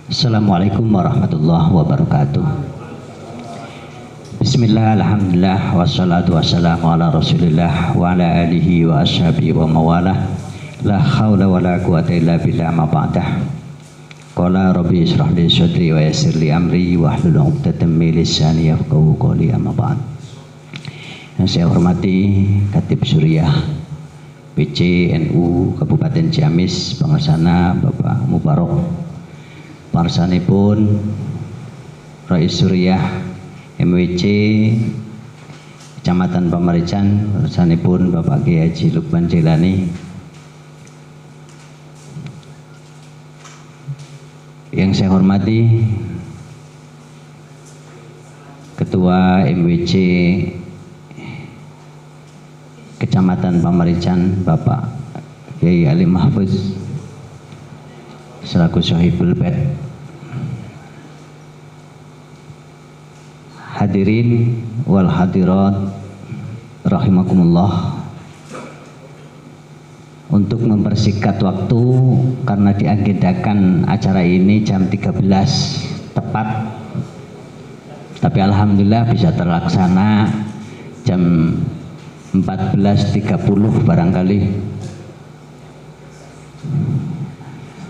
Assalamualaikum warahmatullahi wabarakatuh. Bismillah, alhamdulillah, wassalatu wassalamu ala rasulillah wa ala alihi wa ashabihi wa mawalah. La hawla wa la quwata illa billah ma ba'dah. Qala rabbi israh li sadri wa yassir li amri wa hlul 'uqdatam min lisani yafqahu qawli, amma ba'd. Yang saya hormati Khatib Suriah PC NU Kabupaten Ciamis Pangasana Bapak Mubarok, parsanipun Rais Suriah MWC Kecamatan Pamarican, parsanipun Bapak Kiai Haji Lukman Jailani, yang saya hormati Ketua MWC Kecamatan Pamarican Bapak Kiai Ali Mahfuz selaku Sohibul Bed, hadirin wal hadirat rahimakumullah. Untuk mempersingkat waktu karena diagendakan acara ini jam 13 tepat, tapi alhamdulillah bisa terlaksana jam 14.30 barangkali.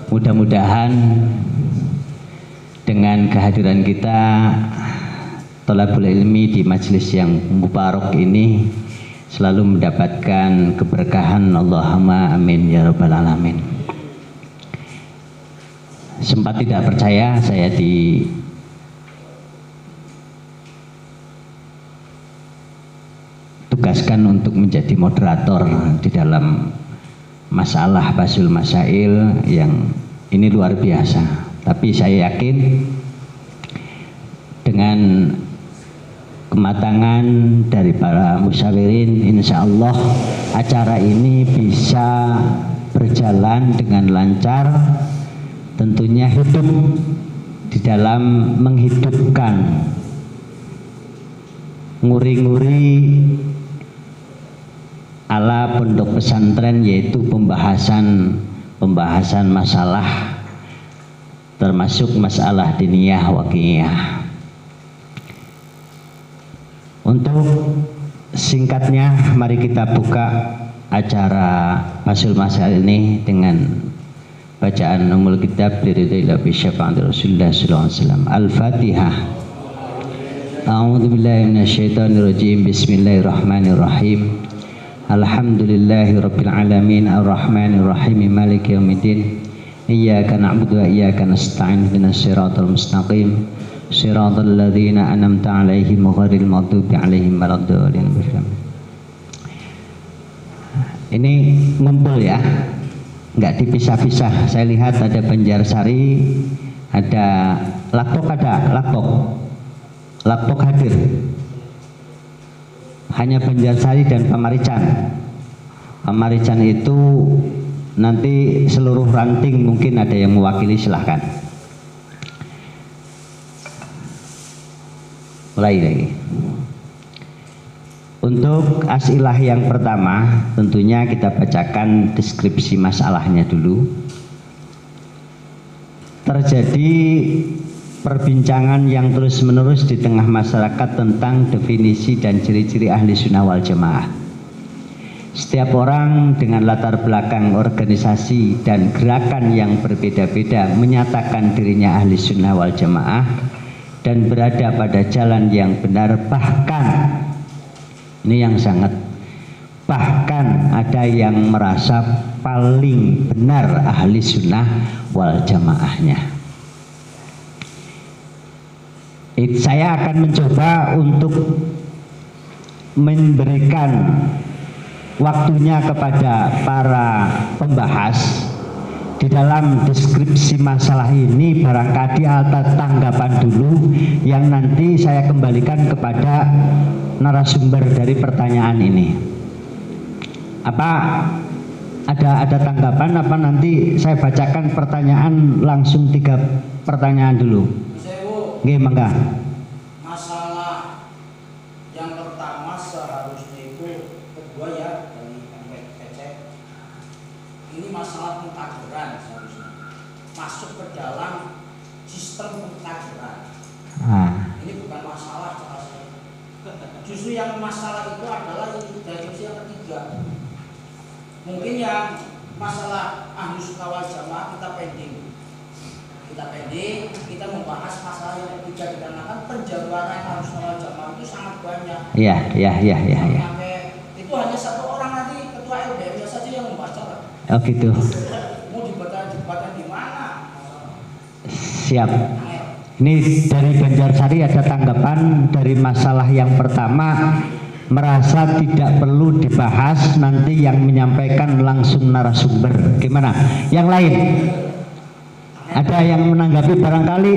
Mudah-mudahan dengan kehadiran kita thalabul ilmi di majelis yang mubarak ini selalu mendapatkan keberkahan. Allahumma amin ya rabbal alamin. Sempat tidak percaya saya ditugaskan untuk menjadi moderator di dalam masalah Basul Masail yang ini luar biasa, tapi saya yakin dengan kematangan dari para musyawirin, insya Allah acara ini bisa berjalan dengan lancar. Tentunya hidup di dalam menghidupkan nguri-nguri ala pondok pesantren, yaitu pembahasan masalah termasuk masalah diniyah waqiyah. Untuk singkatnya, mari kita buka acara Basul Masail ini dengan bacaan umul kitab liridillah bi syafa'ati Rasulullah sallallahu alaihi wasallam. Al-Fatihah. A'udzubillahi minasyaitonir rajim. Bismillahirrahmanirrahim. Alhamdulillahi rabbil alamin arrahmanir rahim maliki yaumiddin. Iyyaka na'budu wa iyyaka nasta'in ihdinas siratal mustaqim siratal ladzina an'amta 'alaihim ghairil maghdubi 'alaihim waladdallin. Ini ngumpul ya, nggak dipisah-pisah. Saya lihat ada Banjarsari, ada Lapok hadir. Hanya Banjarsari dan Pamarican. Pamarican itu nanti seluruh ranting mungkin ada yang mewakili, silahkan. Mulai lagi. Untuk asilah yang pertama, tentunya kita bacakan deskripsi masalahnya dulu. Terjadi perbincangan yang terus-menerus di tengah masyarakat tentang definisi dan ciri-ciri ahli sunnah wal jamaah. Setiap orang dengan latar belakang organisasi dan gerakan yang berbeda-beda menyatakan dirinya ahli sunnah wal jamaah dan berada pada jalan yang benar. Bahkan, ini yang sangat, bahkan ada yang merasa paling benar ahli sunnah wal jamaahnya. Saya akan mencoba untuk memberikan waktunya kepada para pembahas di dalam deskripsi masalah ini. Barangkali ada tanggapan dulu yang nanti saya kembalikan kepada narasumber dari pertanyaan ini. Apa ada tanggapan apa nanti saya bacakan pertanyaan langsung 3 pertanyaan dulu? Nggih, mangga. Masalah yang pertama seharusnya itu kedua ya dari MWC. Ini masalah pentageran seharusnya masuk ke dalam sistem pengkaderan. Ah. Ini bukan masalah cara saya. Justru yang masalah itu adalah dari opsi yang ketiga. Mungkin yang masalah Ahlus Sunnah wal Jamaah kita pending. Kita membahas masalah yang ketiga dikarenakan penjabaran Ahlus Sunnah wal Jamaah itu sangat banyak. Iya. Itu hanya satu orang nanti ketua LBM saja yang membaca. Oh gitu. Mau dibaca di mana? Siap. Ini dari Banjarsari ada tanggapan dari masalah yang pertama, merasa tidak perlu dibahas, nanti yang menyampaikan langsung narasumber. Gimana? Yang lain? Ada yang menanggapi barangkali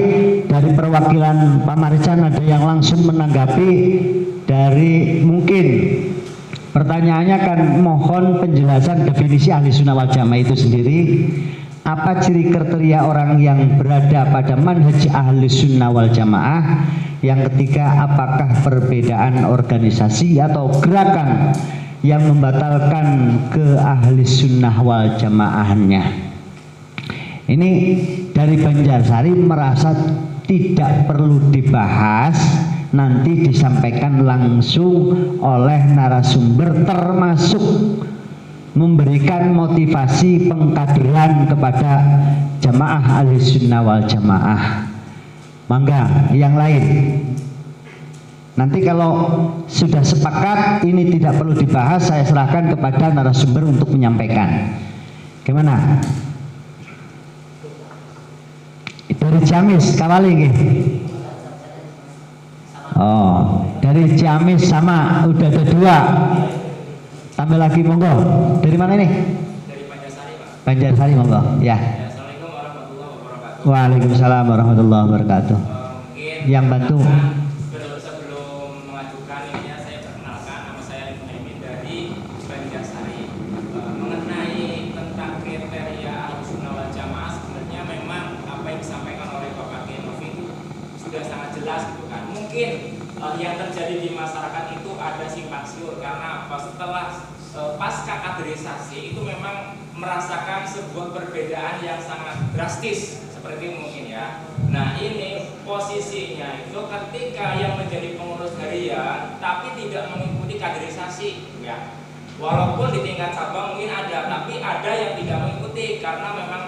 dari perwakilan Pak Marican, ada yang langsung menanggapi dari mungkin pertanyaannya kan mohon penjelasan definisi ahli sunnah wal jamaah itu sendiri. Apa ciri kriteria orang yang berada pada manhaj ahli sunnah wal jamaah? Yang ketiga, apakah perbedaan organisasi atau gerakan yang membatalkan ke ahli sunnah wal jamaahnya? Ini dari Banjarsari merasa tidak perlu dibahas, nanti disampaikan langsung oleh narasumber, termasuk memberikan motivasi pengkaderan kepada jamaah ahli sunnah wal jamaah. Mangga yang lain. Nanti kalau sudah sepakat ini tidak perlu dibahas, saya serahkan kepada narasumber untuk menyampaikan. Gimana? Dari Ciamis, kawali nggih. Oh, dari Ciamis sama, udah ada 2. Tambah lagi monggo. Dari mana ini? Dari Banjarsari, Pak. Banjarsari monggo. Ya. Assalamualaikum warahmatullahi wabarakatuh. Waalaikumsalam warahmatullahi wabarakatuh. Mungkin Yang bantu. sebelum mengajukan ininya saya perkenalkan, nama saya Muhammad dari Banjarsari. Mengenai tentang kriteria Ahlus Sunnah wal Jamaah, sebenarnya memang apa yang disampaikan oleh Bapak Genovi itu sudah sangat jelas gitu kan. Mungkin yang terjadi di masyarakat itu ada simpang siur karena setelah pasca kaderisasi itu memang merasakan sebuah perbedaan yang sangat drastis seperti mungkin ya. Nah ini posisinya itu ketika yang menjadi pengurus harian tapi tidak mengikuti kaderisasi ya. Walaupun di tingkat cabang mungkin ada, tapi ada yang tidak mengikuti karena memang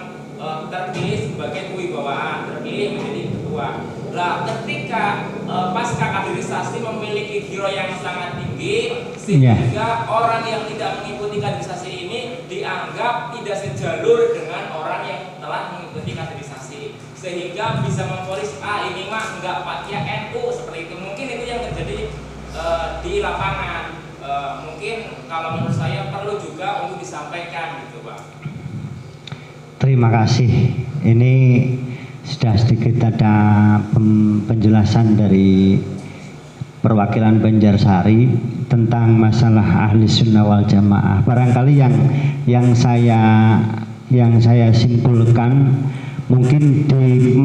terpilih sebagai kewibawaan, terpilih menjadi ketua. Lah ketika pasca kaderisasi memiliki giro yang sangat tinggi sehingga orang yang tidak mengikuti kaderisasi ini dianggap tidak sejalur dengan orang yang telah mengikuti kaderisasi, sehingga bisa memvonis ini mah enggak Fatihah NU seperti itu. Mungkin itu yang terjadi di lapangan. Mungkin kalau menurut saya perlu juga untuk disampaikan gitu Pak. Terima kasih. Ini sudah sedikit ada penjelasan dari perwakilan Banjarsari tentang masalah ahli sunnah wal jamaah. Barangkali yang saya simpulkan, mungkin di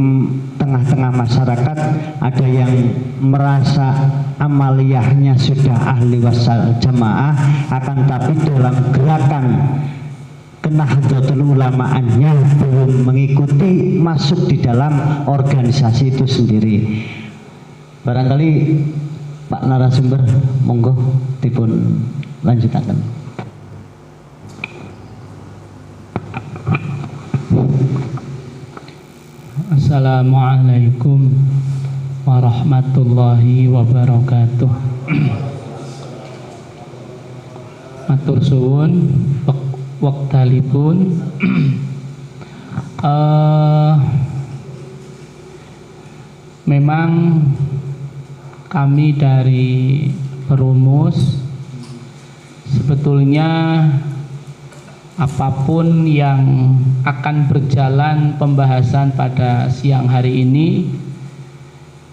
tengah-tengah masyarakat ada yang merasa amaliyahnya sudah ahli wasal jamaah, akan tapi dalam gerakan Nahdlatul Ulamaannya belum mengikuti masuk di dalam organisasi itu sendiri. Barangkali Pak narasumber monggo dipun lanjutaken. Assalamualaikum warahmatullahi wabarakatuh. Matur suwun wektalipun memang kami dari perumus sebetulnya apapun yang akan berjalan pembahasan pada siang hari ini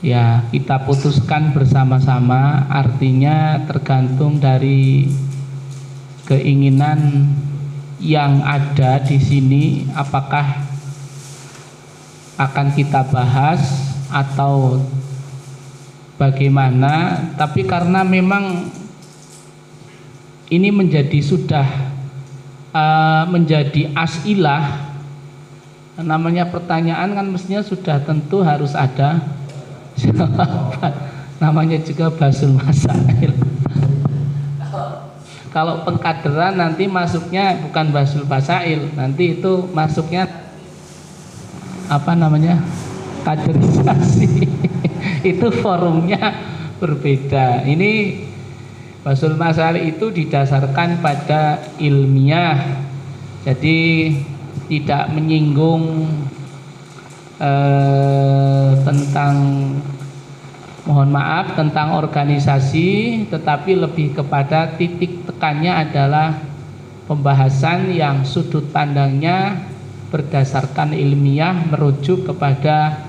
ya kita putuskan bersama-sama, artinya tergantung dari keinginan yang ada di sini, apakah akan kita bahas atau bagaimana. Tapi karena memang ini menjadi sudah menjadi asilah namanya pertanyaan kan mestinya sudah tentu harus ada jawaban. Namanya juga basul masail. Kalau pengkaderan nanti masuknya bukan basul masail, nanti itu masuknya apa namanya, kaderisasi. Itu forumnya berbeda. Ini basul masail itu didasarkan pada ilmiah, jadi tidak menyinggung tentang, mohon maaf, tentang organisasi, tetapi lebih kepada titik tekannya adalah pembahasan yang sudut pandangnya berdasarkan ilmiah, merujuk kepada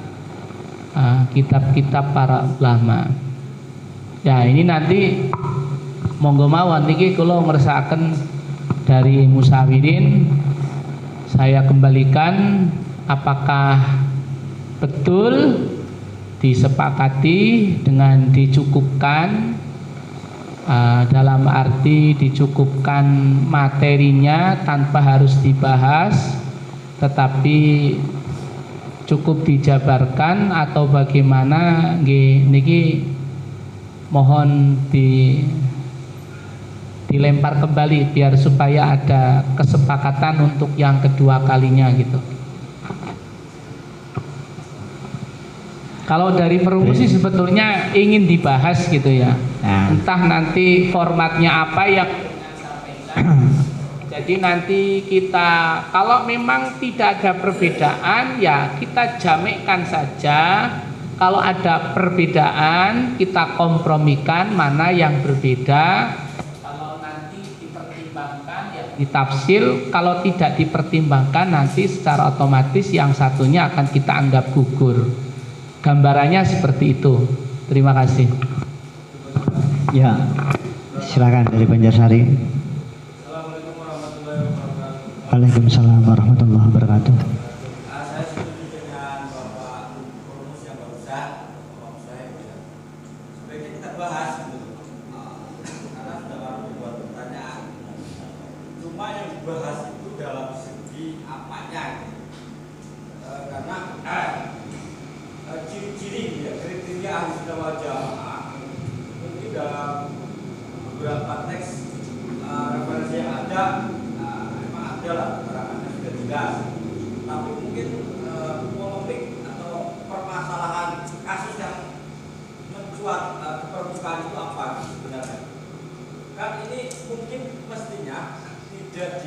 kitab-kitab para ulama. Ya, ini nanti monggo mawon niki kula ngersakaken dari Musawirin, saya kembalikan apakah betul disepakati dengan dicukupkan, dalam arti dicukupkan materinya tanpa harus dibahas, tetapi cukup dijabarkan, atau bagaimana nggih niki mohon dilempar kembali biar supaya ada kesepakatan untuk yang kedua kalinya gitu. Kalau dari Perumus sih sebetulnya ingin dibahas gitu ya. Nah. Entah nanti formatnya apa yang sampaikan. Jadi nanti kita, kalau memang tidak ada perbedaan ya kita jamekkan saja. Kalau ada perbedaan kita kompromikan mana yang berbeda. Kalau nanti dipertimbangkan ya ditafsir. Kalau tidak dipertimbangkan nanti secara otomatis yang satunya akan kita anggap gugur. Gambarannya seperti itu. Terima kasih. Ya, silakan dari Banjarsari. Assalamualaikum warahmatullahi wabarakatuh. Waalaikumsalam warahmatullahi wabarakatuh. Saya setuju dengan Bapak Perumus yang barusan, Bapak Musaim. Sebaiknya kita bahas gitu. Karena sudah baru dibuat pertanyaan. Cuma yang dibahas itu dalam segi apanya gitu. Karena ciri-ciri ya, kriteria ahli sunnah wal jamaah mungkin dalam beberapa teks referensi yang ada memang ada lah, keterangannya sudah jelas, tapi mungkin polemik atau permasalahan kasus yang mencuat ke permukaan itu apa sebenarnya? Kan ini mungkin mestinya tidak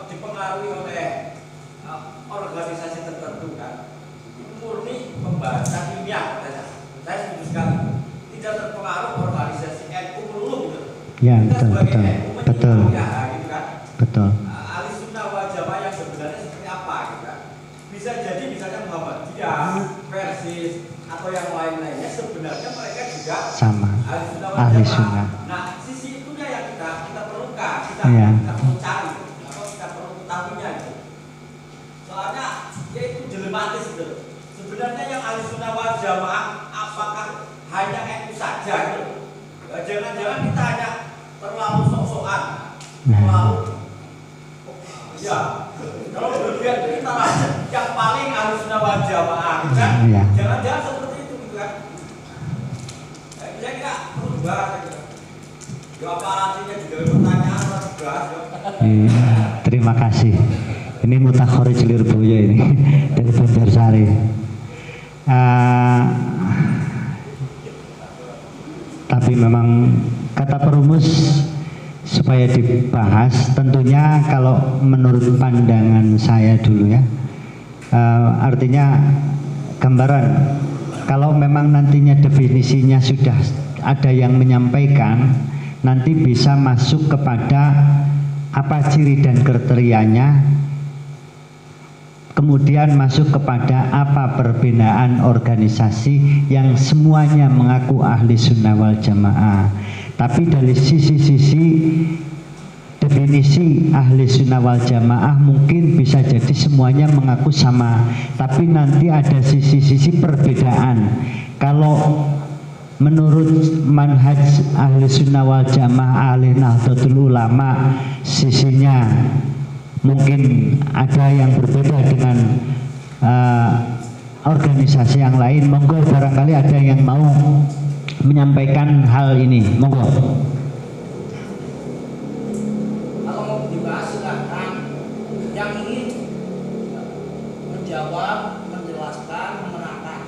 dipengaruhi oleh organisasi tertentu kan, murni pembahasan ilmiah. Saya setuju sekali, tidak terpengaruh organisasi NU melulu gitu. Ya, Kita betul, sebagai betul, NU betul, ya, gitu kan. betul. Ahli sunnah wal jamaah yang sebenarnya seperti apa gitu kan. Bisa jadi misalnya Muhammadiyah, Persis atau yang lain-lainnya sebenarnya mereka juga Sama. ahli sunnah wal Ahli jamaah. sunnah. Nah, sisi itunya yang kita perlukan, Iya. kita perlu cari atau kita perlu ketahuinya gitu. Soalnya ya itu dilematis gitu. Sebenarnya yang ahli sunnah wal jamaah apakah hanya NU saja gitu? Jangan-jangan kita hanya terlalu sok-sokan, terlalu ya. Kalau berlebihan kita yang paling ahli sunnah wal jamaah, gitu kan? Iya. Jangan-jangan seperti itu gitu kan? Kira-kira perlu dibahas gitu. Ya apa artinya juga pertanyaan harus dibahas ya. Terima kasih. Ini Mutakhorij Lirboyo ini dari Banjarsari. Tapi memang kata Perumus supaya dibahas, tentunya kalau menurut pandangan saya dulu ya, artinya gambaran kalau memang nantinya definisinya sudah ada yang menyampaikan, nanti bisa masuk kepada apa ciri dan kriterianya, kemudian masuk kepada apa perbedaan organisasi yang semuanya mengaku ahli sunnah wal jamaah. Tapi dari sisi-sisi definisi ahli sunnah wal jamaah mungkin bisa jadi semuanya mengaku sama, tapi nanti ada sisi-sisi perbedaan. Kalau menurut manhaj ahli sunnah wal jamaah, ahli Nahdlatul Ulama, sisinya mungkin ada yang berbeda dengan organisasi yang lain. Monggo barangkali ada yang mau menyampaikan hal ini, monggo. Kalau mau dibahas silakan. Yang ingin menjawab, menjelaskan, menerangkan.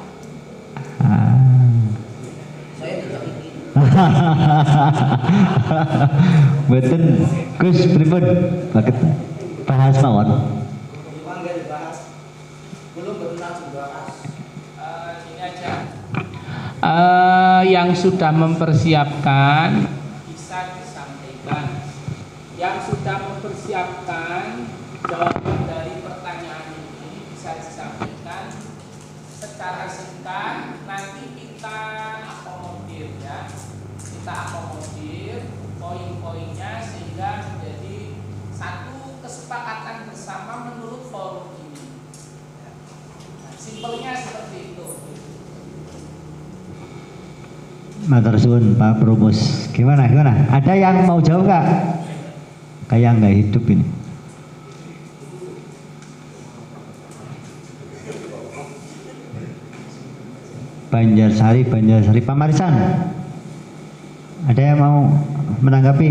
Saya tidak ingin. Betul, Gus pripun? Baget bahas mawon. Memang nggak dibahas. Belum benar dibahas. Ini aja. Yang sudah mempersiapkan bisa disampaikan. Yang sudah mempersiapkan jawaban dari pertanyaan ini bisa disampaikan secara singkat. Nanti kita akomodir ya. Kita akomodir poin-poinnya sehingga menjadi satu kesepakatan bersama menurut forum ini. Nah, simpelnya seperti itu. Matur suwun Pak Promus. Gimana? Ada yang mau jawab nggak? Kayak nggak hidup ini. Banjarsari Pamarisan. Ada yang mau menanggapi?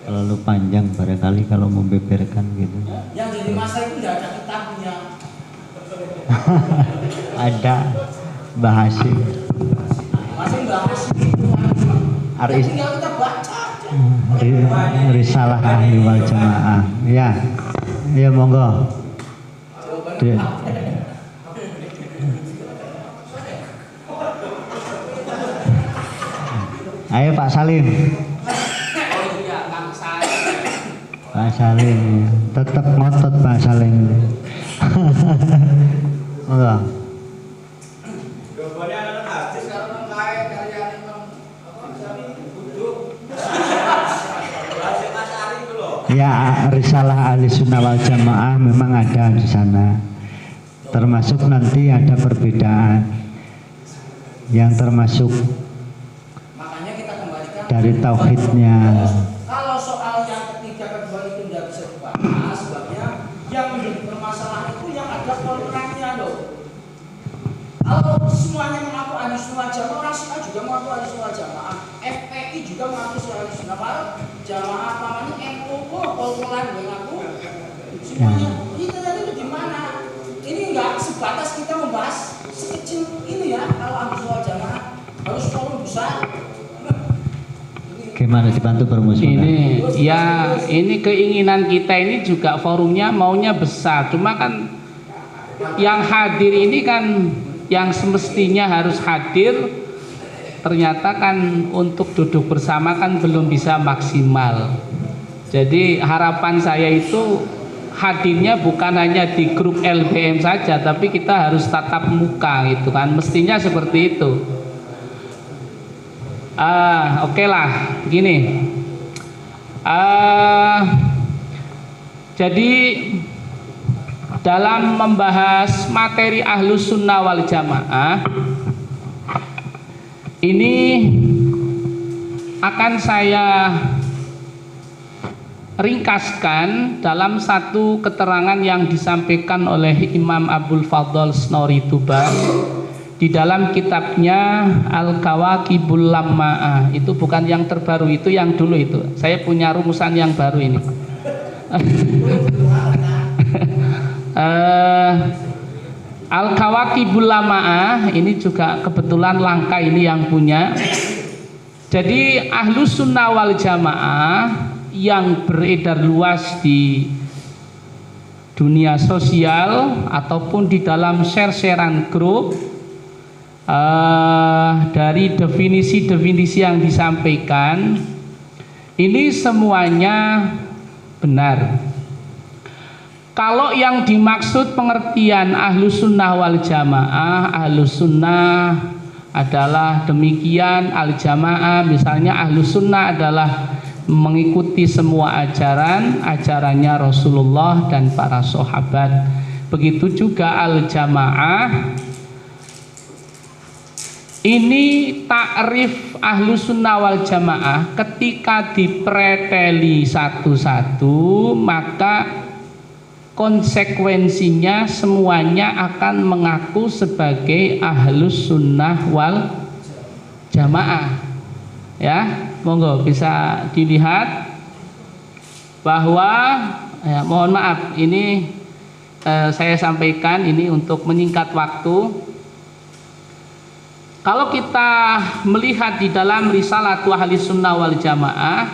Terlalu panjang barangkali kalau membeberkan gitu. Yang jadi masa itu tidak ada kitabnya. Ada bahasin. Masih bahas itu. Aris. Tinggal kita baca aja. Risalah ahli wal jamaah. Ya monggo. Ayo Pak Salim. Pak Salim, tetap ngotot Pak Salim. Monggo. Jawabannya adalah hadis karena kaya karya Imam Buduk. Bahasa Mas Ari itu loh. Ya, risalah ahli sunnah wal jamaah memang ada di sana. Termasuk nanti ada perbedaan yang termasuk Makanya kita kembalikan dari tauhidnya. Kalau soal yang ketiga kedua itu tidak bisa dibahas, sebabnya yang menjadi permasalahan itu yang ada kontranya loh. Kalau semuanya mengaku ahli sunnah jamaah, orang Syiah juga mengaku ahli sunnah jamaah, FPI juga mengaku ahli sunnah jamaah, apa namanya NU, Polpolan mengaku semuanya. Kita tadi di mana? Ini enggak sebatas kita membahas sekecil ini ya. Kalau ahli sunnah jamaah harus forum besar. Gimana dibantu bermusuh? Ini keinginan kita ini juga forumnya maunya besar. Cuma kan yang hadir ini kan yang semestinya harus hadir ternyata kan untuk duduk bersama kan belum bisa maksimal. Jadi harapan saya itu hadirnya bukan hanya di grup LBM saja, tapi kita harus tatap muka gitu kan. Mestinya seperti itu. Oke lah, gini. Jadi dalam membahas materi Ahlus Sunnah wal Jamaah ini akan saya ringkaskan dalam satu keterangan yang disampaikan oleh Imam Abdul Fadl Snori Tuban di dalam kitabnya Al-Kawakibul Lamma'ah. Itu bukan yang terbaru, itu yang dulu itu. Saya punya rumusan yang baru ini. Al-Kawakibul Lamma'ah ini juga kebetulan langka ini yang punya. Jadi Ahlus Sunnah wal Jamaah yang beredar luas di dunia sosial ataupun di dalam share-sharean grup, dari definisi-definisi yang disampaikan ini semuanya benar. Kalau yang dimaksud pengertian Ahlus Sunnah wal Jamaah, Ahlus Sunnah adalah demikian, Al Jamaah misalnya Ahlus Sunnah adalah mengikuti semua ajarannya Rasulullah dan para sahabat. Begitu juga Al Jamaah. Ini takrif Ahlus Sunnah wal Jamaah ketika dipreteli satu-satu, maka konsekuensinya semuanya akan mengaku sebagai Ahlus Sunnah wal Jamaah. Ya, monggo bisa dilihat bahwa mohon maaf ini saya sampaikan ini untuk menyingkat waktu. Kalau kita melihat di dalam Risalatu Ahlus Sunnah wal Jamaah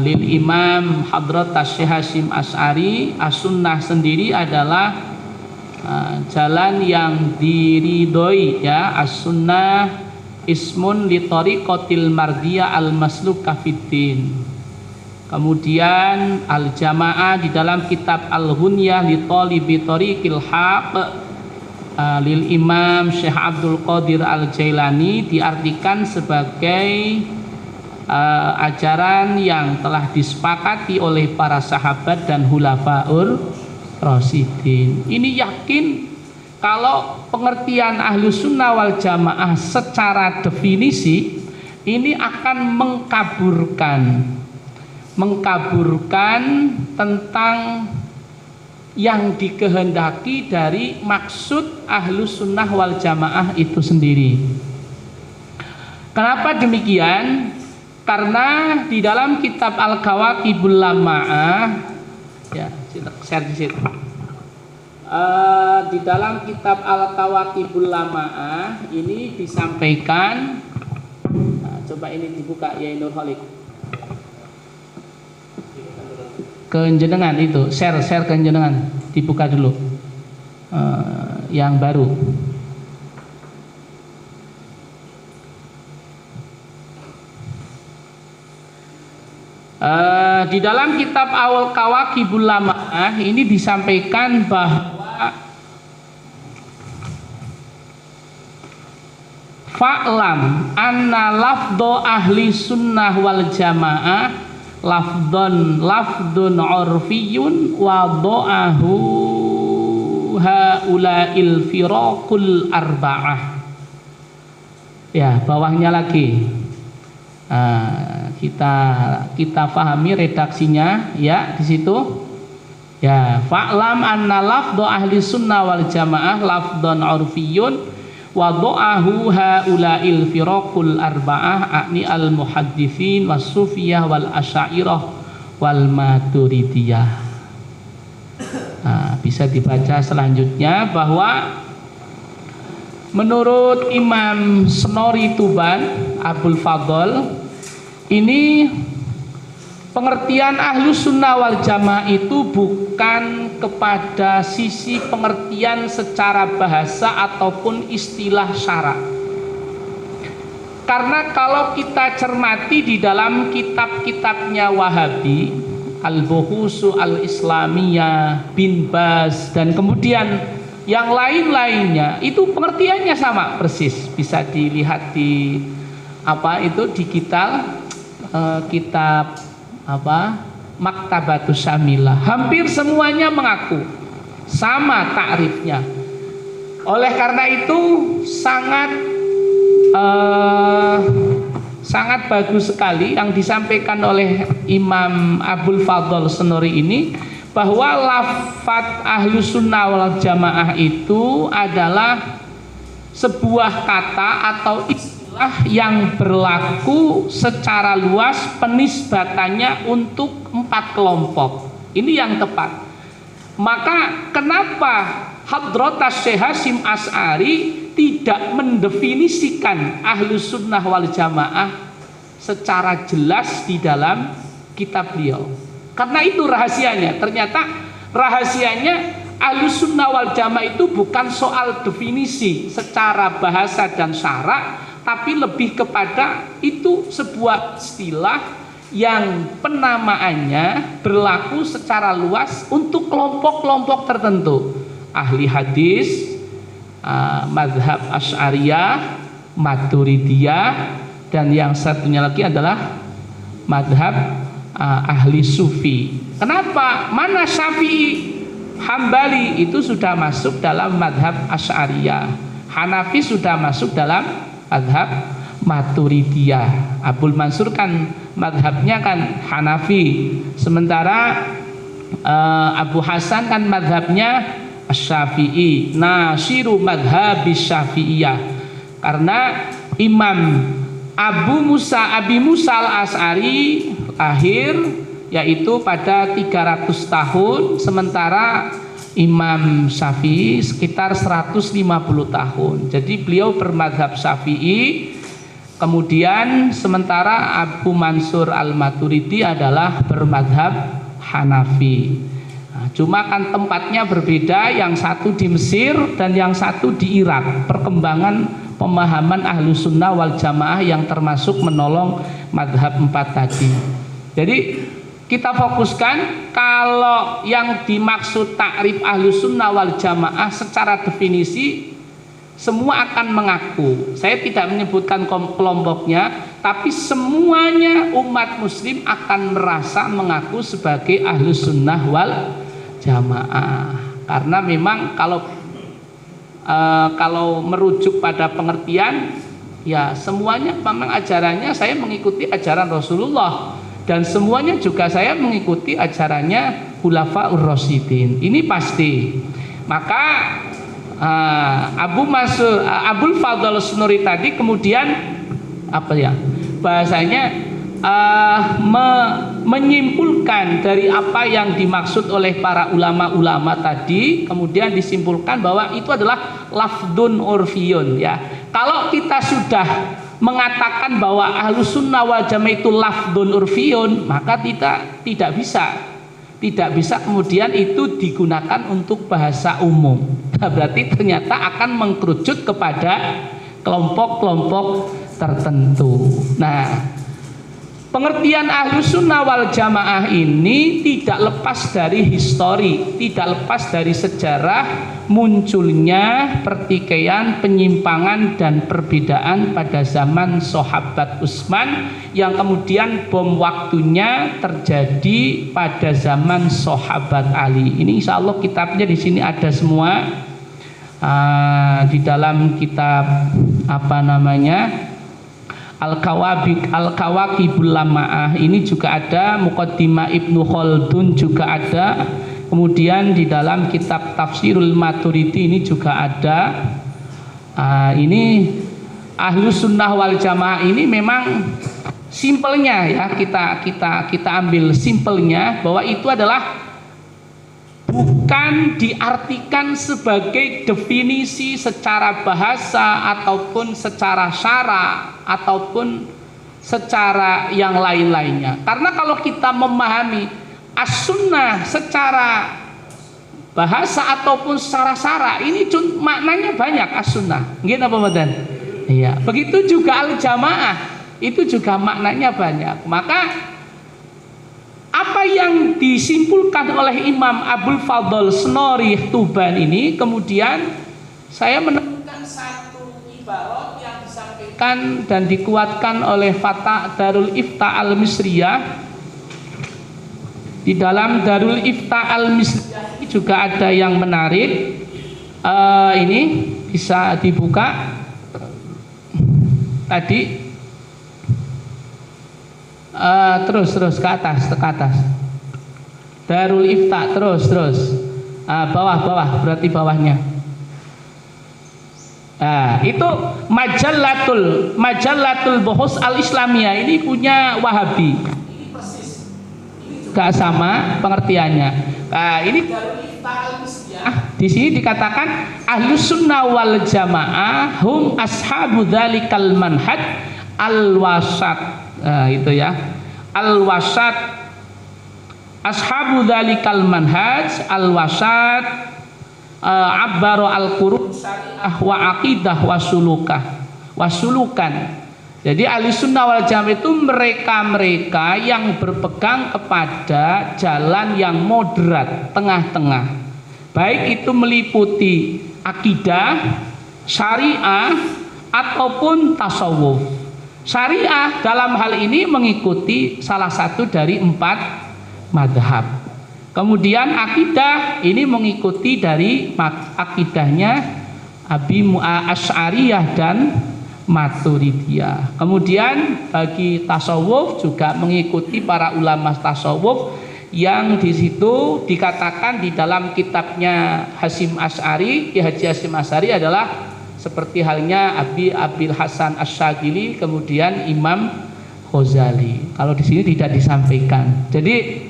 lil Imam Hadrat Syekh Hasyim Asy'ari, as-sunnah sendiri adalah jalan yang diridhoi, ya. As-sunnah ismun li thariqatil mardiyah al-maslukah fiddin. Kemudian al-jamaah di dalam kitab al-ghunyah li thalibi thariqil haq lil Imam Syekh Abdul Qadir Al-Jailani diartikan sebagai ajaran yang telah disepakati oleh para sahabat dan khulafaur rasyidin. Ini yakin kalau pengertian Ahlus Sunnah wal Jamaah secara definisi ini akan mengkaburkan tentang yang dikehendaki dari maksud Ahlus Sunnah wal Jamaah itu sendiri. Kenapa demikian? Karena di dalam kitab Al-Kawakibul Lama'ah, ya, share di situ. Di dalam kitab Al-Kawakibul Lama'ah ini disampaikan, coba ini dibuka ya Nur Khalik. Kenjenengan itu share kenjenengan dibuka dulu yang baru. Di dalam kitab Al-Kawakibul Lama'ah ini disampaikan bahwa fa'lam anna lafdho ahli sunnah wal jamaah lafdun urfiyun wa do'ahu haula'il firaqul arba'ah. Ya, bawahnya lagi kita pahami redaksinya, ya, di situ. Ya, fa'lam anna lafdhu ahli sunnah wal jamaah lafdun urfiyun wa do'ahu haula'il firaqul arba'ah akni al muhadditsin was sufiyah wal asy'ariyah wal maturidiyah. Bisa dibaca selanjutnya bahwa menurut Imam Senori Tuban Abul Fadl, ini pengertian Ahlus Sunnah wal Jamaah itu bukan kepada sisi pengertian secara bahasa ataupun istilah syarak. Karena kalau kita cermati di dalam kitab-kitabnya Wahabi, Al-Buhusu Al-Islamiyah, Bin Baz, dan kemudian yang lain-lainnya, itu pengertiannya sama persis. Bisa dilihat di digital, kitab Maktabatus Syamilah. Hampir semuanya mengaku sama takrifnya. Oleh karena itu sangat bagus sekali yang disampaikan oleh Imam Abul Fadl Senori ini, bahwa lafaz Ahlus Sunnah wal Jamaah itu adalah sebuah kata atau istilah yang berlaku secara luas penisbatannya untuk 4 kelompok. Ini yang tepat. Maka kenapa Hadrat Syekh Hasyim Asy'ari tidak mendefinisikan Ahlus Sunnah wal Jamaah secara jelas di dalam kitab beliau? Karena itu rahasianya. Ternyata rahasianya Ahlus Sunnah wal Jamaah itu bukan soal definisi secara bahasa dan syarak, tapi lebih kepada itu sebuah istilah yang penamaannya berlaku secara luas untuk kelompok-kelompok tertentu. Ahli hadis, mazhab Asy'ariyah, Maturidiyah, dan yang satunya lagi adalah mazhab ahli sufi. Kenapa? Mana Syafi'i, Hambali itu sudah masuk dalam mazhab Asy'ariyah, Hanafi sudah masuk dalam mazhab Maturidiyah. Abul Mansur kan madhabnya kan Hanafi, sementara Abu Hasan kan madhabnya Syafi'i, nasiru madhabis Syafi'iyah. Karena Imam Abi Musa al-Asy'ari lahir yaitu pada 300 tahun, sementara Imam Syafi'i sekitar 150 tahun. Jadi beliau bermadhab Syafi'i. Kemudian sementara Abu Mansur al-Maturidi adalah bermadhab Hanafi. Nah, cuma kan tempatnya berbeda, yang satu di Mesir dan yang satu di Irak. Perkembangan pemahaman Ahlus Sunnah wal Jamaah yang termasuk menolong madhab 4 tadi. Jadi kita fokuskan kalau yang dimaksud takrif Ahlus Sunnah wal Jamaah secara definisi semua akan mengaku. Saya tidak menyebutkan kelompoknya, tapi semuanya umat muslim akan merasa mengaku sebagai Ahlus Sunnah wal Jamaah. Karena memang kalau merujuk pada pengertian, ya semuanya memang ajarannya saya mengikuti ajaran Rasulullah, dan semuanya juga saya mengikuti ajarannya Khulafaur Rasyidin. Ini pasti. Maka Abul Fadl Sunuri tadi kemudian bahasanya menyimpulkan dari apa yang dimaksud oleh para ulama-ulama tadi, kemudian disimpulkan bahwa itu adalah lafdun urfiyun, ya. Kalau kita sudah mengatakan bahwa Ahlus Sunnah wal Jamaah itu lafdun urfiyun, maka tidak bisa kemudian itu digunakan untuk bahasa umum. Berarti ternyata akan mengkerucut kepada kelompok-kelompok tertentu. Nah, pengertian Ahlus Sunnah wal Jamaah ini tidak lepas dari histori, tidak lepas dari sejarah munculnya pertikaian, penyimpangan dan perbedaan pada zaman sahabat Utsman yang kemudian bom waktunya terjadi pada zaman sahabat Ali. Ini insya Allah kitabnya di sini ada semua. Di dalam kitab Al-Kawakibul Lama'ah ini juga ada, Muqaddimah Ibnu Khaldun juga ada, kemudian di dalam kitab Tafsirul Maturidi ini juga ada. Ini Ahlus Sunnah wal Jamaah ini memang simpelnya, ya, kita ambil simpelnya bahwa itu adalah bukan diartikan sebagai definisi secara bahasa ataupun secara syara ataupun secara yang lain-lainnya. Karena kalau kita memahami as-sunnah secara bahasa ataupun secara syara, ini maknanya banyak as-sunnah. Nggih napa mboten? Iya. Begitu juga al-jamaah, itu juga maknanya banyak. Maka apa yang disimpulkan oleh Imam Abul Fadl Sunuri Tuban ini, kemudian saya menemukan satu ibarat yang disampaikan dan dikuatkan oleh Fatah Darul Ifta Al-Misriyah. Di dalam Darul Ifta Al-Misriyah ini juga ada yang menarik. Ini bisa dibuka tadi. Terus ke atas. Darul Ifta terus bawah berarti bawahnya. Itu Majallatul Buhus Al-Islamiyah, ini punya Wahabi. Ini persis. Ini juga sama pengertiannya. Ini Darul Ifta Al-Misriyah. Di sini dikatakan Ahlus Sunnah wal Jamaah hum ashabu dzalikal manhaj al-wasat. Itu ya, al-wasat, ashabu dzalikal manhaj al-wasat, abbaru al-qurun syariah wa aqidah wasulukan. Jadi Ahlus Sunnah wal Jamaah itu mereka yang berpegang kepada jalan yang moderat, tengah-tengah, baik itu meliputi akidah, syariah ataupun tasawuf. Syariah dalam hal ini mengikuti salah satu dari 4 madhab. Kemudian akidah ini mengikuti dari akidahnya Abi Asy'ariyah dan Maturidiyah. Kemudian bagi tasawuf juga mengikuti para ulama tasawuf yang di situ dikatakan di dalam kitabnya Hasyim Asy'ari, Ki Haji Hasyim Asy'ari adalah seperti halnya Abil Hasan Asy-Syadzili, kemudian Imam Ghazali. Kalau di sini tidak disampaikan. Jadi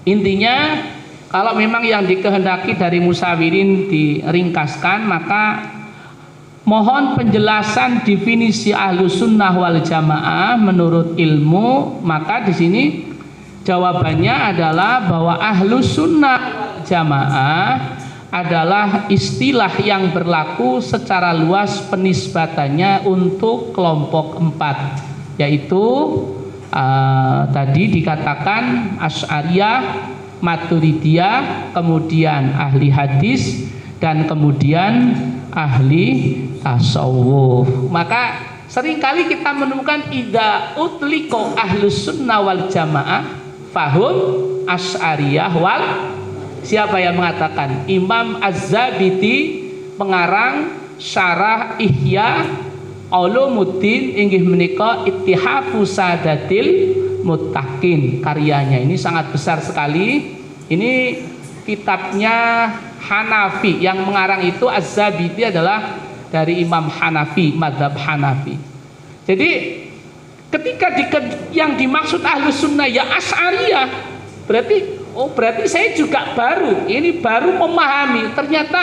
intinya kalau memang yang dikehendaki dari musawirin diringkaskan, maka mohon penjelasan definisi Ahlus Sunnah wal Jamaah menurut ilmu. Maka di sini jawabannya adalah bahwa Ahlus Sunnah wal Jamaah adalah istilah yang berlaku secara luas penisbatannya untuk kelompok 4, yaitu tadi dikatakan Asy'ariyah, Maturidiyah, kemudian ahli hadis, dan kemudian ahli tasawuf. Maka seringkali kita menemukan idza utliqo Ahlus Sunnah wal Jamaah fahum Asy'ariyah wal, siapa yang mengatakan? Imam Az-Zabiti, pengarang syarah Ihya Ulumuddin inggih menika Ittihafu Sadatil Muttaqin. Karyanya ini sangat besar sekali. Ini kitabnya Hanafi, yang mengarang itu Az-Zabiti adalah dari Imam Hanafi, mazhab Hanafi. Jadi ketika yang dimaksud Ahlus Sunnah ya Asy'ariyah, berarti saya juga baru memahami. Ternyata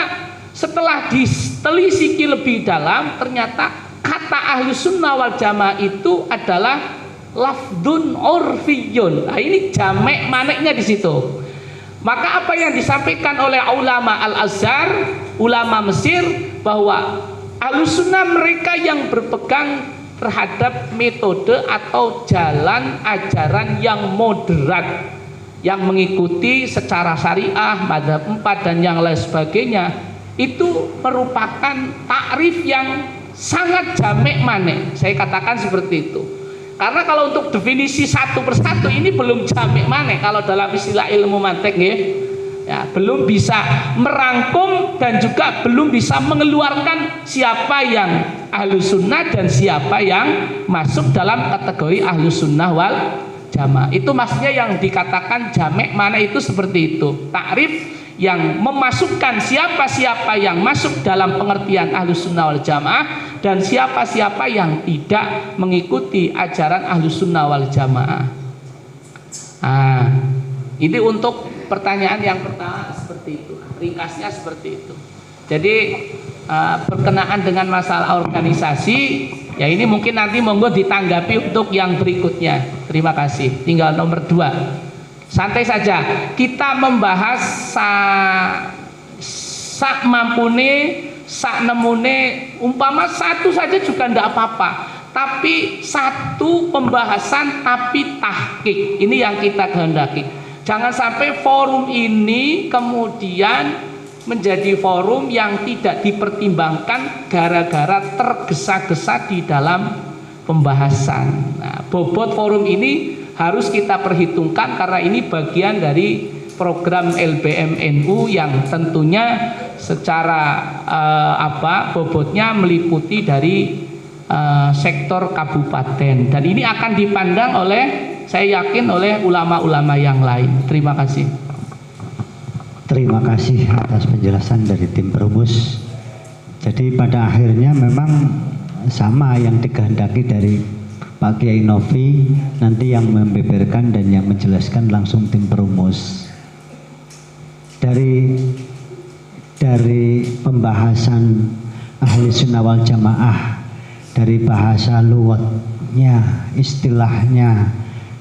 setelah ditelisiki lebih dalam, ternyata kata Ahlus Sunnah wal Jamaah itu adalah lafdun urfiyun. Nah, ini jamek maneknya di situ. Maka apa yang disampaikan oleh ulama Al-Azhar, ulama Mesir, bahwa Ahlus Sunnah mereka yang berpegang terhadap metode atau jalan ajaran yang moderat, yang mengikuti secara syariah, mazhab 4 dan yang lain sebagainya, itu merupakan takrif yang sangat jamek manek. Saya katakan seperti itu. Karena kalau untuk definisi satu persatu ini belum jamek manek kalau dalam istilah ilmu mantek ya, belum bisa merangkum dan juga belum bisa mengeluarkan siapa yang Ahlus Sunnah dan siapa yang masuk dalam kategori Ahlus Sunnah wal Jamaah. Itu maksudnya yang dikatakan jamek mana itu seperti itu. Takrif yang memasukkan siapa-siapa yang masuk dalam pengertian Ahlus Sunnah wal Jamaah dan siapa-siapa yang tidak mengikuti ajaran Ahlus Sunnah wal Jamaah. Ini untuk pertanyaan yang pertama seperti itu. Ringkasnya seperti itu. Jadi berkenaan dengan masalah organisasi, ya ini mungkin nanti monggo ditanggapi untuk yang berikutnya. Terima kasih. Tinggal nomor 2. Santai saja. Kita membahas sak mampune, sak nemune, umpama satu saja juga tidak apa-apa. Tapi satu pembahasan tapi tahqiq. Ini yang kita kehendaki. Jangan sampai forum ini kemudian menjadi forum yang tidak dipertimbangkan gara-gara tergesa-gesa di dalam pembahasan. Nah, bobot forum ini harus kita perhitungkan karena ini bagian dari program LBM NU yang tentunya secara bobotnya meliputi dari sektor kabupaten, dan ini akan dipandang oleh, saya yakin, oleh ulama-ulama yang lain. Terima kasih. Terima kasih atas penjelasan dari tim perumus. Jadi pada akhirnya memang sama yang dikehendaki dari Pak Kiai Novi, nanti yang membeberkan dan yang menjelaskan langsung tim perumus. Dari pembahasan Ahli Sunnah wal Jamaah, dari bahasa lugatnya, istilahnya,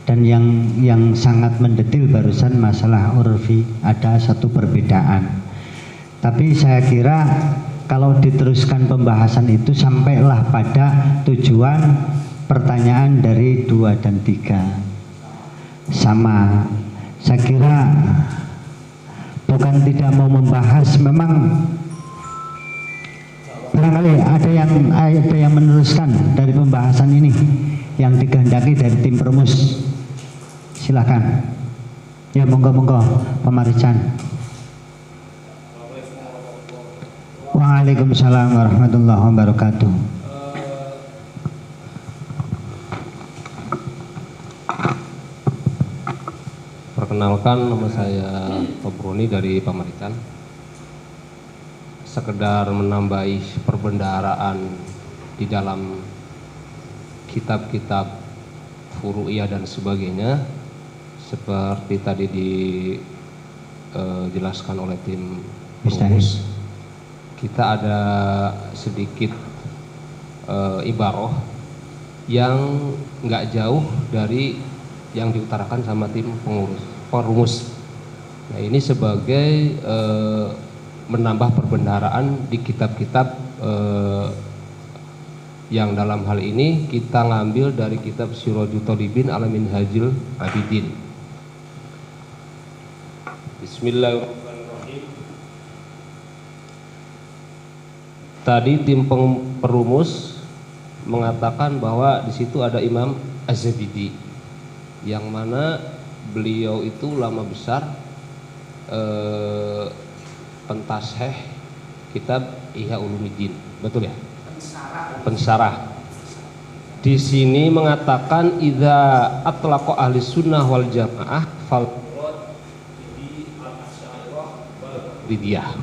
dan yang sangat mendetil barusan masalah urfi, ada satu perbedaan. Tapi saya kira kalau diteruskan pembahasan itu sampailah pada tujuan pertanyaan dari 2 dan 3 sama. Saya kira bukan tidak mau membahas, memang barangkali ada yang meneruskan dari pembahasan ini yang dikehendaki dari tim perumus. Silakan. Ya, monggo Pak Marican. Waalaikumsalam warahmatullahi wabarakatuh. Perkenalkan, nama saya Tobroni dari Pamarican. Sekedar menambahi perbendaharaan di dalam kitab-kitab furu'iyah dan sebagainya, seperti tadi dijelaskan oleh tim rumus. Kita ada sedikit ibaroh yang nggak jauh dari yang diutarakan sama tim perumus. Nah, ini sebagai menambah perbendaharaan di kitab-kitab yang dalam hal ini kita ngambil dari kitab Sirajul Talibin ala Minhajul Abidin. Bismillahirrahmanirrahim. Tadi tim perumus mengatakan bahwa di situ ada Imam Az-Zabidi, yang mana beliau itu ulama besar, pentasheh kitab Ihya Ulumuddin, betul ya? Pensarah. Di sini mengatakan idza atlaqa ahli sunnah wal jamaah fal ridiyah.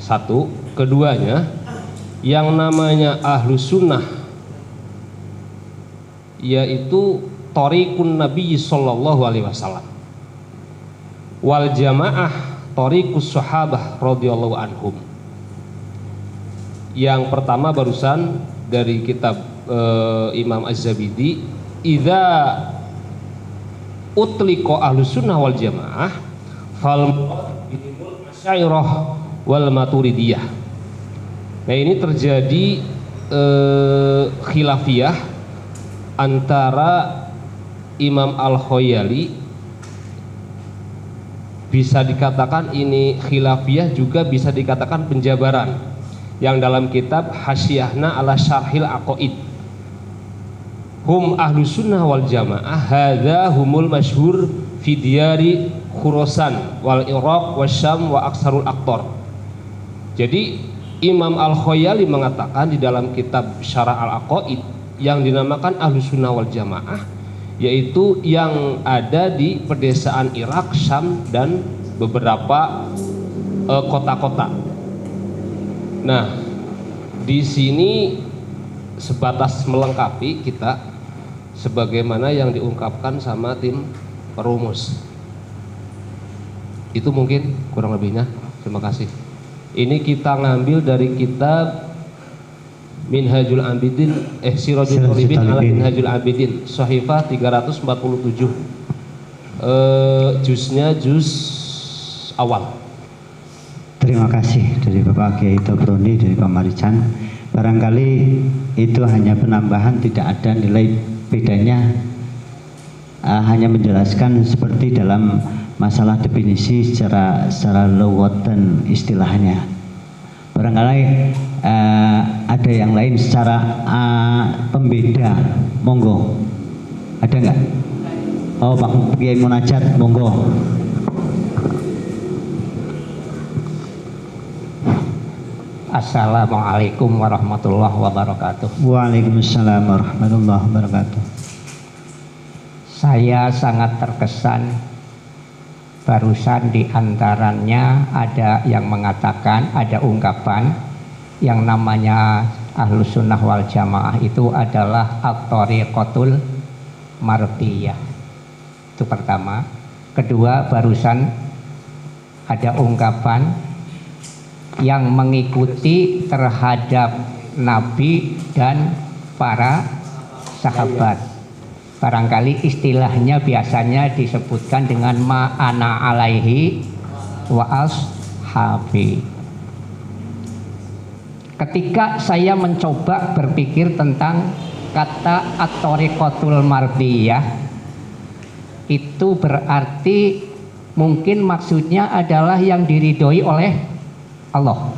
Satu, keduanya yang namanya ahlu sunnah yaitu thariqun Nabi sallallahu alaihi wasallam, wal jamaah thariqus sahabah radhiyallahu anhum. Yang pertama barusan dari kitab Imam Az-Zabidi, idza utliqa ahlus sunnah wal jamaah fal asy'ariyah wal maturidiyah. Nah, ini terjadi khilafiyah antara Imam Al-Khoyali, bisa dikatakan ini khilafiyah, juga bisa dikatakan penjabaran, yang dalam kitab Hasyiyahna ala Syarhil Aqaid, hum ahlu sunnah wal jamaah hadza humul masyhur fi diyari Khurasan wal Iraq wasyam wa aksarul aqtar. Jadi Imam Al-Khoyali mengatakan di dalam kitab Syarah Al-Aqaid yang dinamakan ahlu sunnah wal jamaah, yaitu yang ada di pedesaan Irak, Syam, dan beberapa kota-kota. Nah, di sini sebatas melengkapi kita sebagaimana yang diungkapkan sama tim perumus. Itu mungkin kurang lebihnya. Terima kasih. Ini kita ngambil dari kitab Minhajul Abidin, Sirajul Talibin ala Minhajul Abidin, Shahifah 347. Juznya juz awal. Terima kasih dari Bapak Kiai Tobroni dari Pamarican. Barangkali itu hanya penambahan, tidak ada nilai bedanya, hanya menjelaskan seperti dalam masalah definisi secara lugat dan istilahnya. Barangkali ada yang lain secara pembeda, monggo. Ada nggak? Oh, Pak Kiai Munajat, monggo. Assalamualaikum warahmatullahi wabarakatuh. Waalaikumsalam warahmatullahi wabarakatuh. Saya sangat terkesan barusan di antaranya ada yang mengatakan, ada ungkapan yang namanya Ahlus Sunnah wal Jamaah itu adalah at-thariqatul mardiyah. Itu pertama. Kedua, barusan ada ungkapan yang mengikuti terhadap Nabi dan para sahabat. Barangkali istilahnya biasanya disebutkan dengan ma'ana alaihi wa ashabi. Ketika saya mencoba berpikir tentang kata at-thariqatul mardiyah, itu berarti mungkin maksudnya adalah yang diridhoi oleh Allah.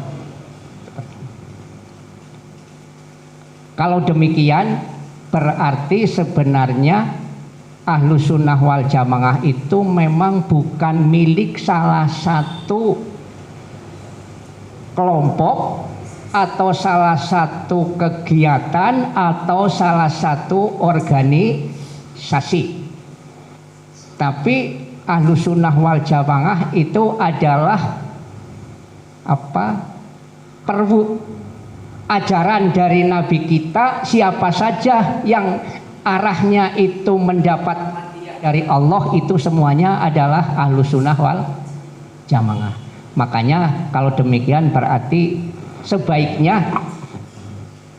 Kalau demikian berarti sebenarnya Ahlus Sunnah wal Jamaah itu memang bukan milik salah satu kelompok atau salah satu kegiatan atau salah satu organisasi. Tapi Ahlus Sunnah wal Jamaah itu adalah ajaran dari Nabi kita. Siapa saja yang arahnya itu mendapat dari Allah, itu semuanya adalah Ahlus Sunnah wal Jamaah. Makanya kalau demikian berarti sebaiknya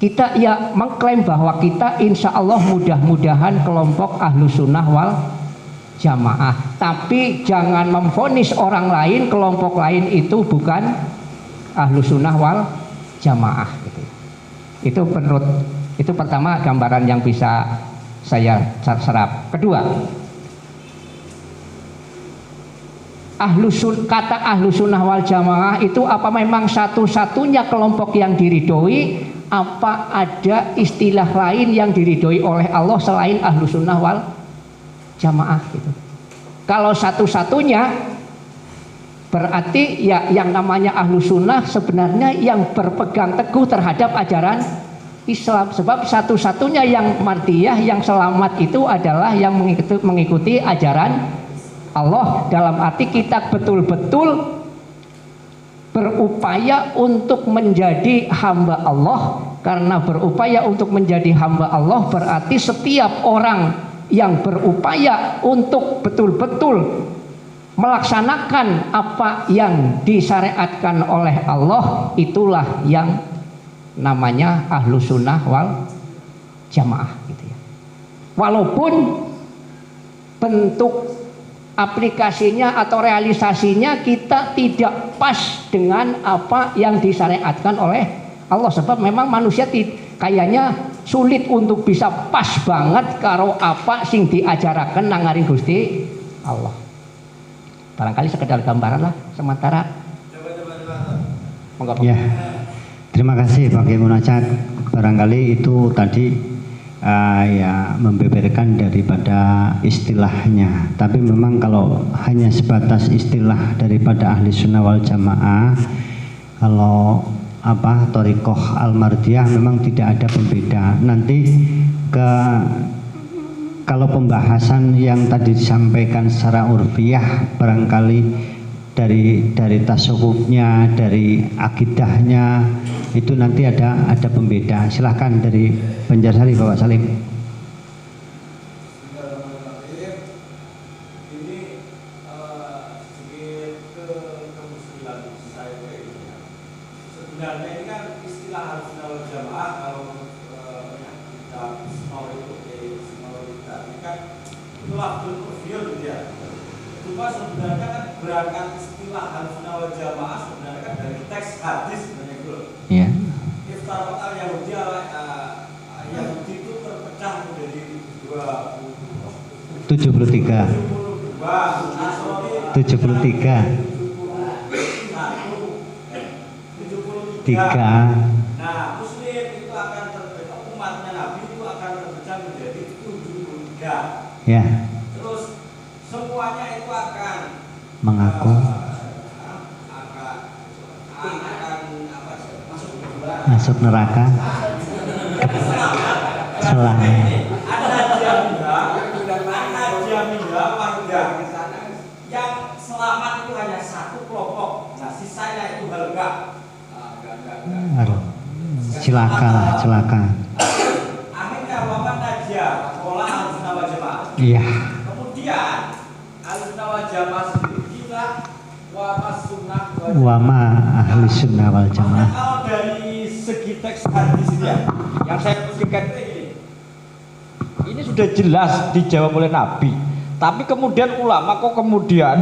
kita ya mengklaim bahwa kita insya Allah mudah-mudahan kelompok Ahlus Sunnah wal Jamaah. Tapi jangan memvonis orang lain, kelompok lain itu bukan Ahlus Sunnah wal Jamaah gitu. Itu menurut, itu pertama gambaran yang bisa saya serap. Kedua, kata Ahlus Sunnah wal Jamaah itu apa memang satu-satunya kelompok yang diridhoi, apa ada istilah lain yang diridhoi oleh Allah selain Ahlus Sunnah wal Jamaah gitu. Kalau satu-satunya berarti ya yang namanya Ahlus Sunnah sebenarnya yang berpegang teguh terhadap ajaran Islam. Sebab satu-satunya yang mardiyah, yang selamat itu adalah yang mengikuti ajaran Allah. Dalam arti kita betul-betul berupaya untuk menjadi hamba Allah. Karena berupaya untuk menjadi hamba Allah berarti setiap orang yang berupaya untuk betul-betul melaksanakan apa yang disyariatkan oleh Allah, itulah yang namanya Ahlus Sunnah wal Jamaah gitu ya. Walaupun bentuk aplikasinya atau realisasinya kita tidak pas dengan apa yang disyariatkan oleh Allah, sebab memang manusia kayaknya sulit untuk bisa pas banget karo apa sing diajaraken nangaring Gusti Allah. Barangkali sekedar gambaran lah sementara. Ya, terima kasih Pak Kiai Munajat. Barangkali itu tadi ya membeberkan daripada istilahnya. Tapi memang kalau hanya sebatas istilah daripada Ahli Sunnah wal Jamaah, kalau Thariqah Al-Mardiyah memang tidak ada pembeda. Nanti kalau pembahasan yang tadi disampaikan secara urfiah barangkali dari tasawufnya, dari akidahnya itu nanti ada pembeda. Silahkan dari Banjarsari Bapak Salim. Sebenarnya ini kan istilah Ahlus Sunnah wal Jamaah, kalau kita semua ini kan itulah berpikir gitu ya. Cuma sebenarnya kan berangkat istilah Ahlus Sunnah wal Jamaah sebenarnya kan dari teks hadis sebenarnya gitu. Iya. Iftarqat al-Yahudi Yahudi itu terpecah menjadi 73. 3. Nah, Muslim itu akan terpecah, umatnya Nabi itu akan terpecah menjadi 73. Ya. Terus semuanya itu akan Mengaku masuk neraka. Selamat. Yang selamat itu hanya satu kelompok. Nah, sisanya itu halga. Aduh, celaka. Akhirnya waman najia sekolah Ahlus Sunnah wal Jamaah. Iya. Kemudian Ahlus Sunnah wal Jamaah sendiri gila Wama Ahlus Sunnah wal Jamaah. Kalau dari segi teks hadis ini ya, yang saya pikirkan ini sudah jelas dijawab oleh Nabi. Tapi kemudian ulama kok kemudian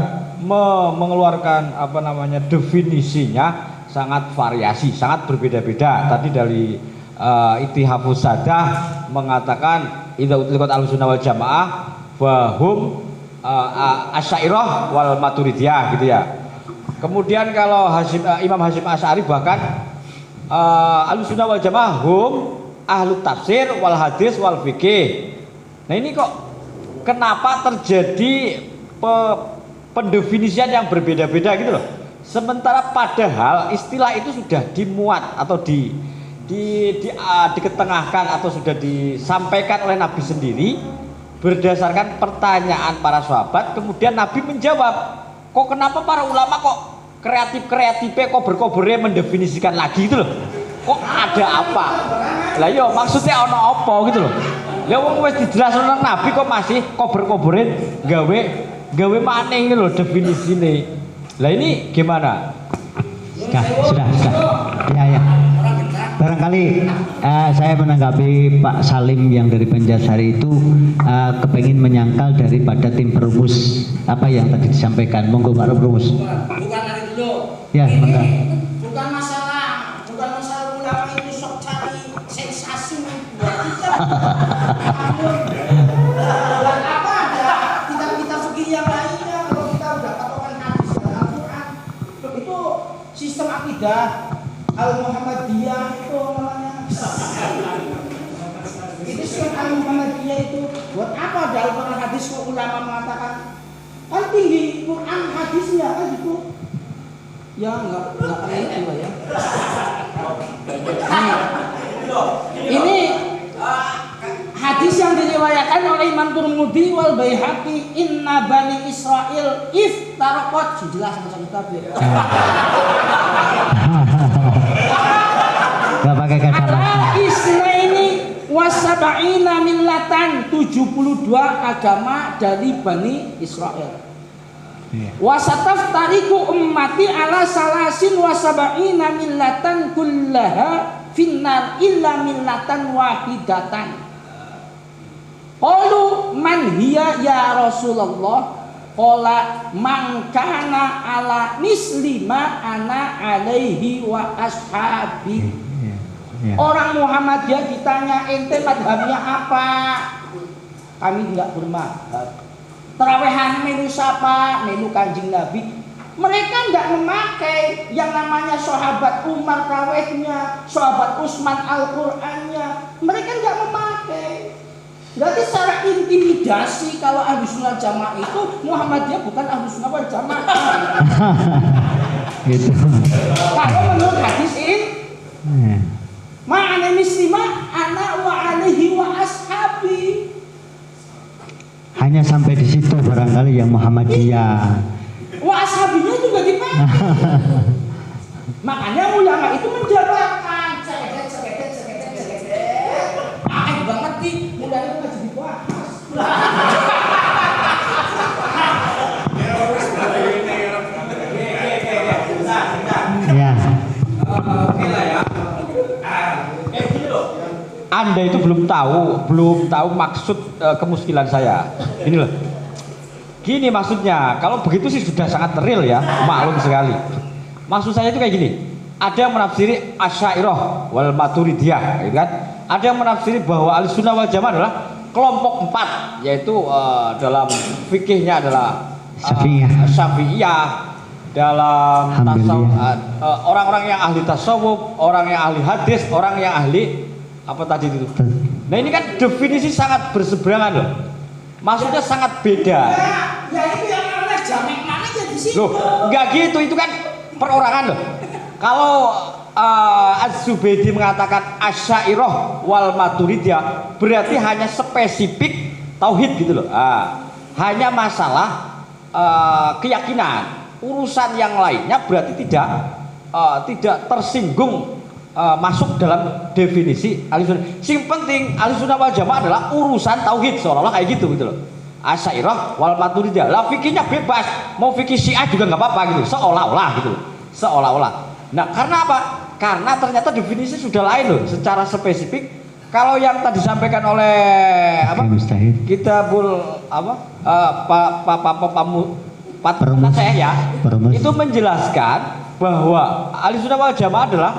mengeluarkan definisinya sangat variasi, sangat berbeda-beda. Tadi dari Ittihafus Sadah mengatakan idza utliqat Ahlus Sunnah wal Jamaah bahum Asy'ariyah wal Maturidiyah gitu ya. Kemudian kalau Imam Hasyim Asy'ari bahkan Ahlus Sunnah wal Jamaah hum ahlut tafsir wal hadis wal fikih. Nah ini kok kenapa terjadi pendefinisian yang berbeda-beda gitu loh. Sementara padahal istilah itu sudah dimuat atau diketengahkan atau sudah disampaikan oleh Nabi sendiri berdasarkan pertanyaan para sahabat, kemudian Nabi menjawab. Kok kenapa para ulama kok kreatif-kreatifnya kok berkobernya mendefinisikan lagi gitu loh. Kok ada apa? Lah yo maksudnya ono apa gitu loh. Lah wong wis dijelasno nang Nabi kok masih kober-koberin gawe maneh gitu loh definisine. Lah ini gimana? Sudah. Ya. Barangkali saya menanggapi Pak Salim yang dari Banjarsari itu kepengin menyangkal daripada tim perumus apa yang tadi disampaikan. Monggo Pak Perumus. Bukan dari dulu. Ya, ini monggo. bukan masalah ulama itu sok cari sensasi buat kita. Buat apa ada kitab-kitab fikih yang lainnya kalau kita udah patokan hadis dan Al-Quran. Itu sistem akidah Al-Muhammadiyah itu namanya. Itu sistem Al-Muhammadiyah itu buat apa ada Al-Quran hadis kok ulama mengatakan kan tinggi Quran hadisnya kan gitu. Ya enggak itu lah ya. Ini hadis yang diriwayatkan oleh Imam Tirmidzi wal Baihaqi, inna bani Israil iftaraqat, jelas bahasa kitab ya. Enggak pakai kata Ala isnaini wasaba'ina millatan, 72 agama dari Bani Israel. Wasataftariku ummati ala salasin wasaba'ina millatan kullaha finnar illa millatan wahidatan. Qalu man hiya ya Rasulullah? Qala man kana ala mislima ana alaihi wa ashabi. Orang Muhammadiyah ditanya ente madhabnya apa? Kami enggak bermadhab. Terawehan melu siapa? Melu Kanjeng Nabi. Mereka enggak memakai yang namanya sahabat Umar trawehnya, sahabat Utsman Al-Qur'annya. Mereka enggak memakai. Berarti secara intimidasi kalau Ahlussunnah Jamaah itu Muhammadiyah bukan Ahlussunnah wal Jamaah. gitu. Kalau menurut hadis ini ma'ana mislima ana wa alaihi wa ashabi. Hanya sampai di situ barangkali yang Muhammadiyah. Wa ashabinya juga dipakai. Makanya ulama itu menjabarkan cegedet. Pakai banget nih, mulanya nggak jadi bahas. Ya. Oke lah ya. Gini loh. Anda itu belum tahu maksud kemuskilan saya. Ini loh. Gini maksudnya, kalau begitu sih sudah sangat real ya, maklum sekali. Maksud saya itu kayak gini. Ada yang menafsiri Asy'ariyah wal Maturidiyah, gitu kan? Ada yang menafsiri bahwa Ahlussunnah wal Jamaah adalah kelompok 4, yaitu dalam fikihnya adalah Syafi'iyah, dalam orang-orang yang ahli tasawuf, orang yang ahli hadis, orang yang ahli apa tadi itu. Nah ini kan definisi sangat berseberangan loh. Maksudnya sangat beda. Ya itu yang namanya jamek mana jadi situ. Loh, enggak gitu, itu kan perorangan loh. Kalau Az-Zubaydi mengatakan Asy'ariyah wal Maturidiyah, berarti hanya spesifik tauhid gitu loh. Hanya masalah keyakinan. Urusan yang lainnya berarti tidak tersinggung masuk dalam definisi Ahlussunnah. Sing penting Ahlussunnah wal Jamaah adalah urusan tauhid, seolah-olah kayak gitu loh. Asy'ariyah wal Maturidiyah. Lah fikihnya bebas, mau fikih Syiah juga nggak apa-apa gitu, seolah-olah gitu loh. Seolah-olah. Nah, karena apa? Karena ternyata definisi sudah lain loh, secara spesifik. Kalau yang tadi disampaikan oleh apa? Kitabul apa? Saya ya, itu menjelaskan bahwa Ahlussunnah wal Jamaah adalah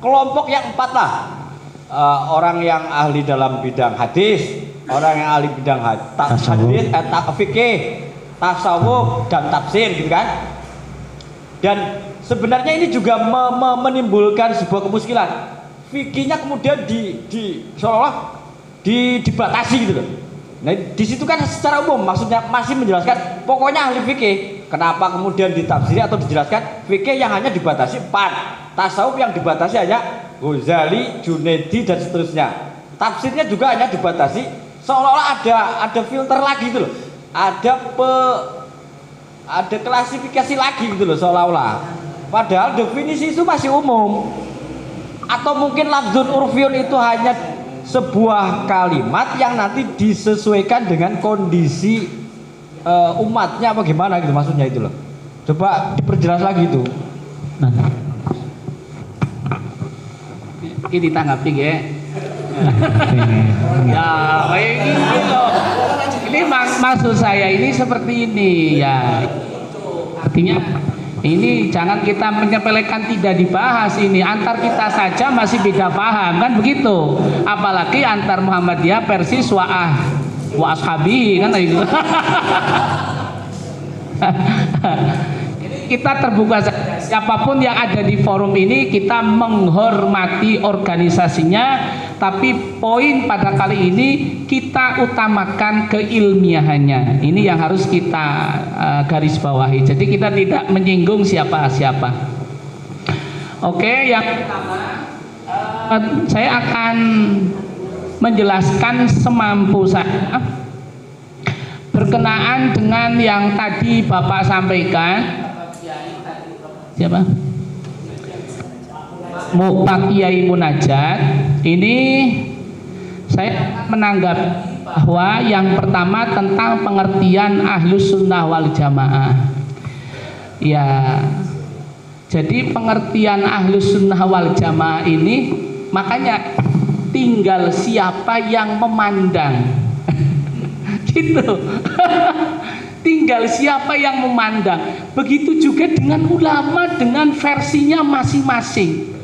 kelompok yang 4 lah. Orang yang ahli dalam bidang hadis, orang yang ahli bidang hadis, fikih, tasawuf dan tafsir gitu kan. Dan sebenarnya ini juga menimbulkan sebuah kemuskilan. Fikihnya kemudian seolah-olah dibatasi gitu loh. Nah, di situ kan secara umum maksudnya masih menjelaskan pokoknya ahli fikih. Kenapa kemudian ditafsiri atau dijelaskan fikih yang hanya dibatasi 4, tasawuf yang dibatasi hanya Ghazali, Junaidi dan seterusnya. Tafsirnya juga hanya dibatasi seolah-olah ada filter lagi gitu loh. Ada klasifikasi lagi gitu loh seolah-olah. Padahal definisi itu masih umum. Atau mungkin lafzun urfiun itu hanya sebuah kalimat yang nanti disesuaikan dengan kondisi umatnya apa gimana gitu maksudnya itu loh. Coba diperjelas lagi itu. Nah. Ini tanggapi ya. Ya, ini loh. Ini maksud saya ini seperti ini ya. Artinya ini jangan kita menyepelekan, tidak dibahas ini. Antar kita saja masih beda paham kan begitu. Apalagi antar Muhammadiyah Persis wa ashabi kan gitu. Kita terbuka saja, siapapun yang ada di forum ini kita menghormati organisasinya, tapi poin pada kali ini kita utamakan keilmiahannya. Ini yang harus kita garis bawahi. Jadi kita tidak menyinggung siapa-siapa. Oke, yang pertama saya akan menjelaskan semampu saya berkenaan dengan yang tadi Bapak sampaikan. Siapa? Pak Kiai Munajat. Ini saya menanggapi bahwa yang pertama tentang pengertian Ahlus Sunnah wal Jamaah. Ya, jadi pengertian Ahlus Sunnah wal Jamaah ini makanya tinggal siapa yang memandang. Gitu. Tinggal siapa yang memandang. Begitu juga dengan ulama dengan versinya masing-masing.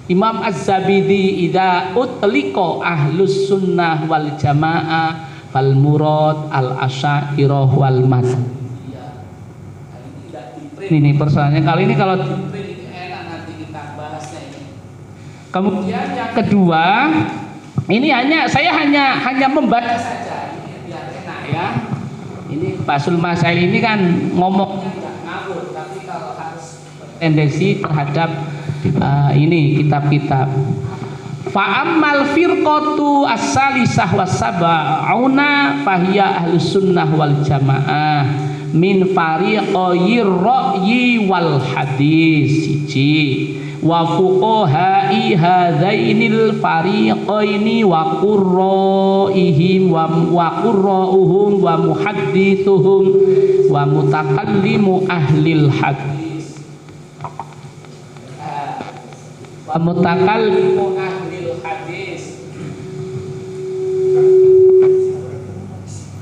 Imam Az-Zabidi idza utliqa Ahlus Sunnah wal Jamaah fal murad al asy'ariyah wal maturidiyah. Ini persoalannya kali ini kalau enak nanti kita bahasnya ini. Kemudian yang kedua, ini saya hanya membaca saja ini biar enak ya. Ini Basul Masail ini kan ngomongnya nggak ngawur, tapi kalau harus tendensi terhadap ini kitab-kitab. Fa'ammal firqatu as-salisah was-sab'una fahiya Ahlus Sunnah wal Jamaah min fariqayir ra'yi wal hadis siji wa fuqaha'i hadzainil fariqaini wa qurra'ihim wa qurra'uhum wa muhaddithuhum wa mutakallimu ahlil hadis wa mutakallimu